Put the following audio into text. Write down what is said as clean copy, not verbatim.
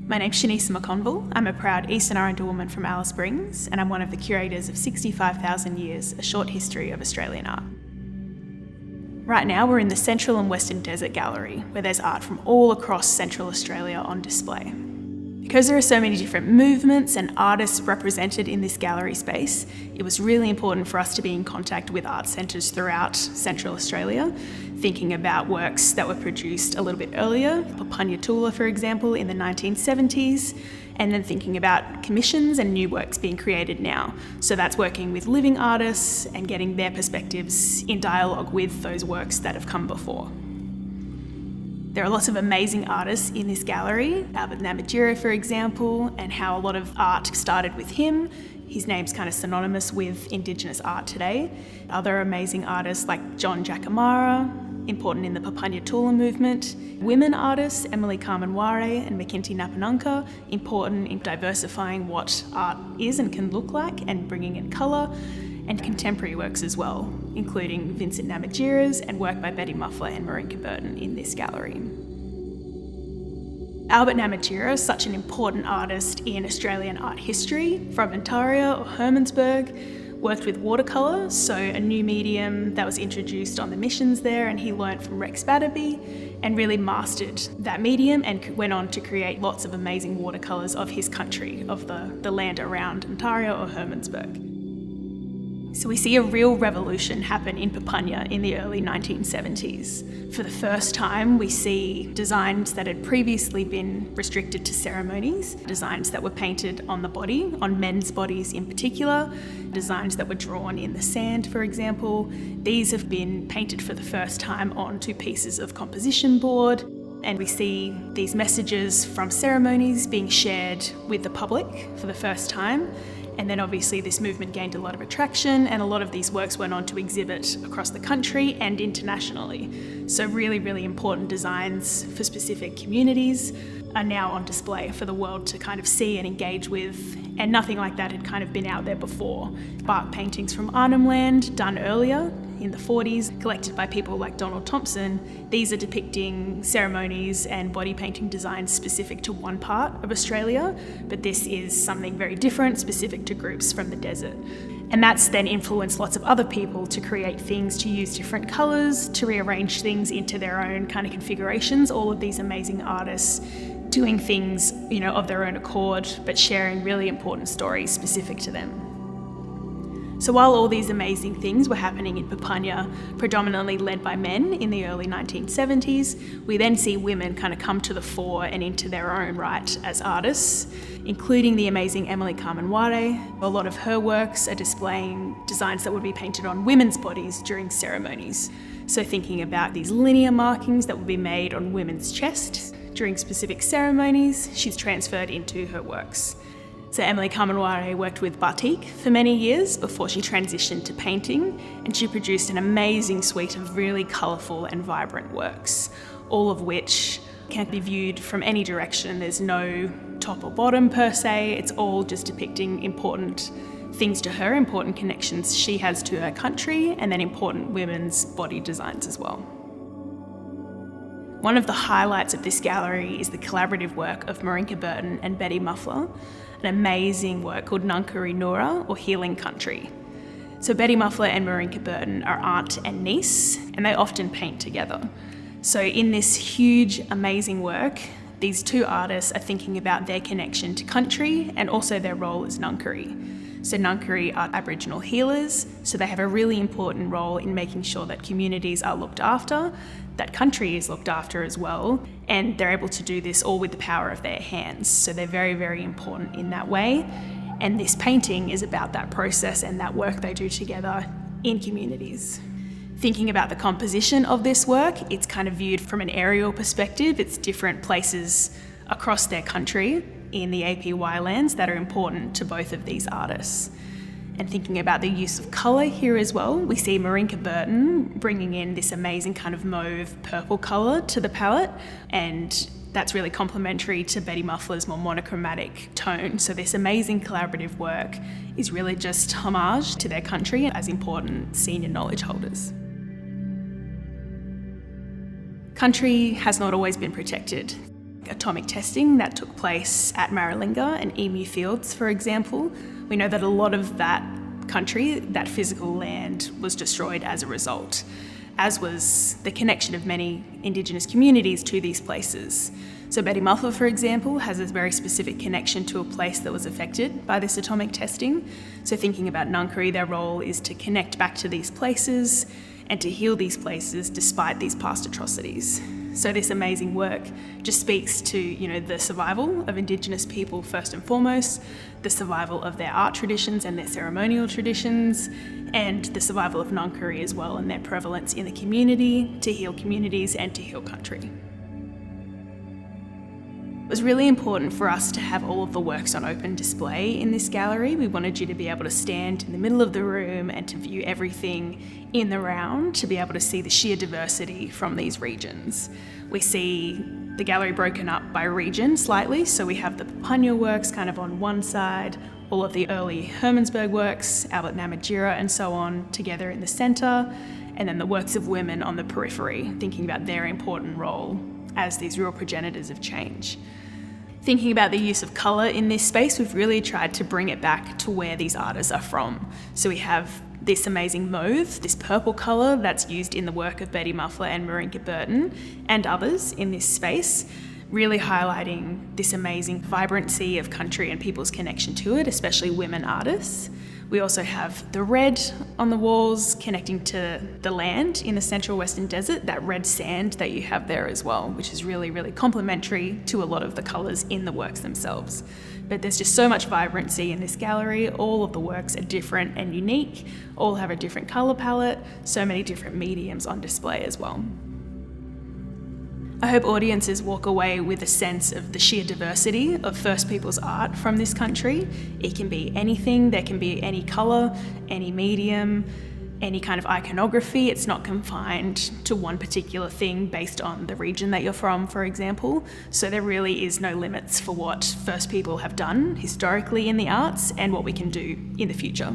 My name's Shanysa McConville. I'm a proud Eastern Islander woman from Alice Springs, and I'm one of the curators of 65,000 Years, A Short History of Australian Art. Right now we're in the Central and Western Desert Gallery, where there's art from all across Central Australia on display. Because there are so many different movements and artists represented in this gallery space, it was really important for us to be in contact with art centres throughout Central Australia, thinking about works that were produced a little bit earlier, Papunya Tula, for example, in the 1970s, and then thinking about commissions and new works being created now. So that's working with living artists and getting their perspectives in dialogue with those works that have come before. There are lots of amazing artists in this gallery, Albert Namatjira, for example, and how a lot of art started with him. His name's kind of synonymous with Indigenous art today. Other amazing artists like John Jacamara, important in the Papunya Tula movement. Women artists, Emily Carmen Ware and Maringka Napanunka, important in diversifying what art is and can look like and bringing in colour. And contemporary works as well, including Vincent Namatjira's and work by Betty Muffler and Maringka Burton in this gallery. Albert Namatjira is such an important artist in Australian art history, from Ontario or Hermannsburg, worked with watercolours, so a new medium that was introduced on the missions there, and he learnt from Rex Batterby and really mastered that medium and went on to create lots of amazing watercolours of his country, of the land around Ontario or Hermannsburg. So we see a real revolution happen in Papunya in the early 1970s. For the first time, we see designs that had previously been restricted to ceremonies, designs that were painted on the body, on men's bodies in particular, designs that were drawn in the sand, for example. These have been painted for the first time onto pieces of composition board, and we see these messages from ceremonies being shared with the public for the first time. And then obviously this movement gained a lot of attraction, and a lot of these works went on to exhibit across the country and internationally. So really, really important designs for specific communities are now on display for the world to kind of see and engage with, and nothing like that had kind of been out there before. Bark paintings from Arnhem Land, done earlier in the 40s, collected by people like Donald Thompson. These are depicting ceremonies and body painting designs specific to one part of Australia, but this is something very different, specific to groups from the desert. And that's then influenced lots of other people to create things, to use different colours, to rearrange things into their own kind of configurations. All of these amazing artists doing things, of their own accord, but sharing really important stories specific to them. So while all these amazing things were happening in Papunya, predominantly led by men in the early 1970s, we then see women kind of come to the fore and into their own right as artists, including the amazing Emily Carmen Ware. A lot of her works are displaying designs that would be painted on women's bodies during ceremonies. So thinking about these linear markings that would be made on women's chests during specific ceremonies, she's transferred into her works. So Emily Carmen Ware worked with batik for many years before she transitioned to painting, and she produced an amazing suite of really colourful and vibrant works, all of which can be viewed from any direction. There's no top or bottom per se, it's all just depicting important things to her, important connections she has to her country, and then important women's body designs as well. One of the highlights of this gallery is the collaborative work of Maringka Burton and Betty Muffler, an amazing work called Nunkari Nura, or Healing Country. So Betty Muffler and Maringka Burton are aunt and niece, and they often paint together. So in this huge, amazing work, these two artists are thinking about their connection to country and also their role as Nunkari. So Nunkari are Aboriginal healers, so they have a really important role in making sure that communities are looked after, that country is looked after as well, and they're able to do this all with the power of their hands. So they're very, very important in that way. And this painting is about that process and that work they do together in communities. Thinking about the composition of this work, it's kind of viewed from an aerial perspective. It's different places across their country in the APY lands that are important to both of these artists. And thinking about the use of colour here as well, we see Maringka Burton bringing in this amazing kind of mauve purple colour to the palette, and that's really complementary to Betty Muffler's more monochromatic tone. So this amazing collaborative work is really just homage to their country as important senior knowledge holders. Country has not always been protected. atomic testing that took place at Maringka and Emu Fields, for example. We know that a lot of that country, that physical land, was destroyed as a result, as was the connection of many Indigenous communities to these places. So Betty Muffler, for example, has a very specific connection to a place that was affected by this atomic testing. So thinking about Ngangkari, their role is to connect back to these places and to heal these places despite these past atrocities. So this amazing work just speaks to, the survival of Indigenous people first and foremost, the survival of their art traditions and their ceremonial traditions, and the survival of Ngangkari as well and their prevalence in the community to heal communities and to heal country. It was really important for us to have all of the works on open display in this gallery. We wanted you to be able to stand in the middle of the room and to view everything in the round, to be able to see the sheer diversity from these regions. We see the gallery broken up by region slightly, so we have the Papunya works kind of on one side, all of the early Hermannsburg works, Albert Namatjira and so on, together in the centre, and then the works of women on the periphery, thinking about their important role as these real progenitors of change. Thinking about the use of colour in this space, we've really tried to bring it back to where these artists are from. So we have this amazing mauve, this purple colour that's used in the work of Betty Muffler and Maringka Burton and others in this space, really highlighting this amazing vibrancy of country and people's connection to it, especially women artists. We also have the red on the walls connecting to the land in the central western desert, that red sand that you have there as well, which is really, really complementary to a lot of the colours in the works themselves. But there's just so much vibrancy in this gallery. All of the works are different and unique, all have a different colour palette, so many different mediums on display as well. I hope audiences walk away with a sense of the sheer diversity of First Peoples art from this country. It can be anything, there can be any colour, any medium, any kind of iconography. It's not confined to one particular thing based on the region that you're from, for example. So there really is no limits for what First People have done historically in the arts and what we can do in the future.